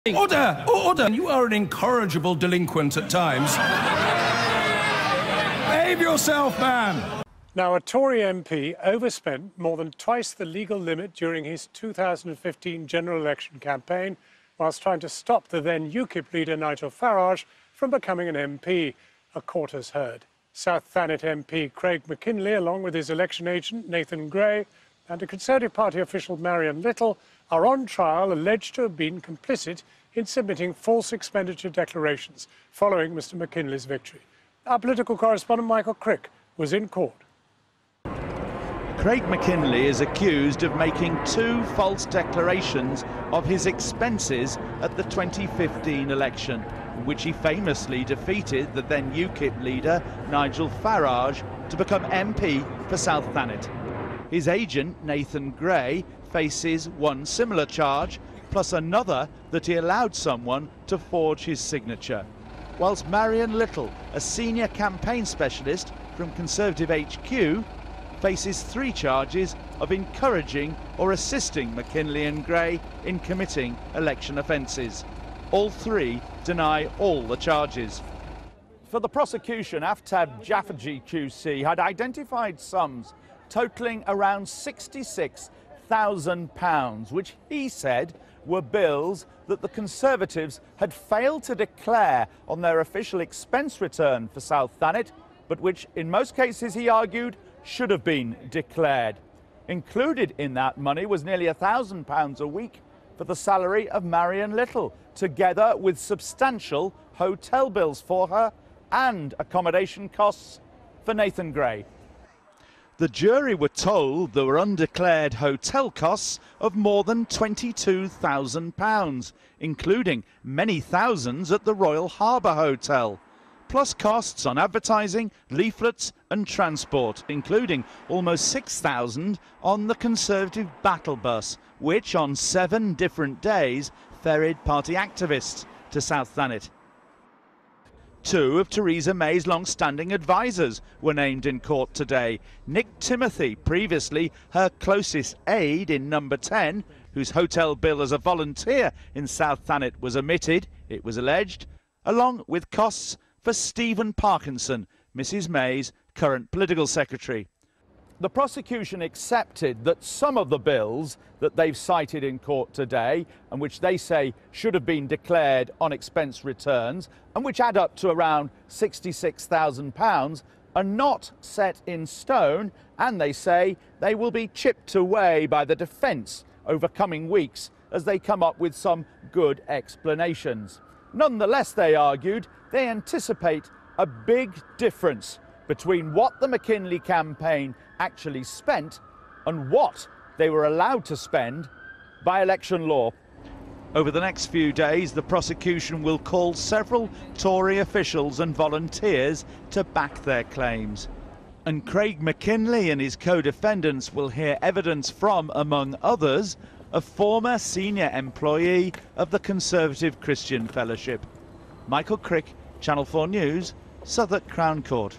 Order! Order! You are an incorrigible delinquent at times. Behave yourself, man! Now, a Tory MP overspent more than twice the legal limit during his 2015 general election campaign whilst trying to stop the then UKIP leader Nigel Farage from becoming an MP, a court has heard. South Thanet MP Craig McKinley, along with his election agent Nathan Gray, and a Conservative Party official Marion Little, are on trial alleged to have been complicit in submitting false expenditure declarations following Mr McKinley's victory. Our political correspondent Michael Crick was in court. Craig McKinley is accused of making 2 false declarations of his expenses at the 2015 election, in which he famously defeated the then UKIP leader Nigel Farage to become MP for South Thanet. His agent, Nathan Gray, faces one similar charge, plus another that he allowed someone to forge his signature. Whilst Marion Little, a senior campaign specialist from Conservative HQ, faces 3 charges of encouraging or assisting McKinley and Gray in committing election offences. All 3 deny all the charges. For the prosecution, Aftab Jafferji QC had identified sums totalling around £66,000, which he said were bills that the Conservatives had failed to declare on their official expense return for South Thanet, but which in most cases, he argued, should have been declared. Included in that money was nearly £1,000 a week for the salary of Marion Little, together with substantial hotel bills for her and accommodation costs for Nathan Gray. The jury were told there were undeclared hotel costs of more than £22,000, including many thousands at the Royal Harbour Hotel, plus costs on advertising, leaflets and transport, including almost £6,000 on the Conservative battle bus, which on 7 different days ferried party activists to South Thanet. 2 of Theresa May's long-standing advisers were named in court today. Nick Timothy, previously her closest aide in number 10, whose hotel bill as a volunteer in South Thanet was omitted, it was alleged, along with costs for Stephen Parkinson, Mrs May's current political secretary. The prosecution accepted that some of the bills that they've cited in court today, and which they say should have been declared on expense returns, and which add up to around £66,000, are not set in stone, and they say they will be chipped away by the defence over coming weeks as they come up with some good explanations. Nonetheless, they argued, they anticipate a big difference between what the McKinley campaign actually spent and what they were allowed to spend by election law. Over the next few days, the prosecution will call several Tory officials and volunteers to back their claims. And Craig McKinley and his co-defendants will hear evidence from, among others, a former senior employee of the Conservative Christian Fellowship. Michael Crick, Channel 4 News, Southwark Crown Court.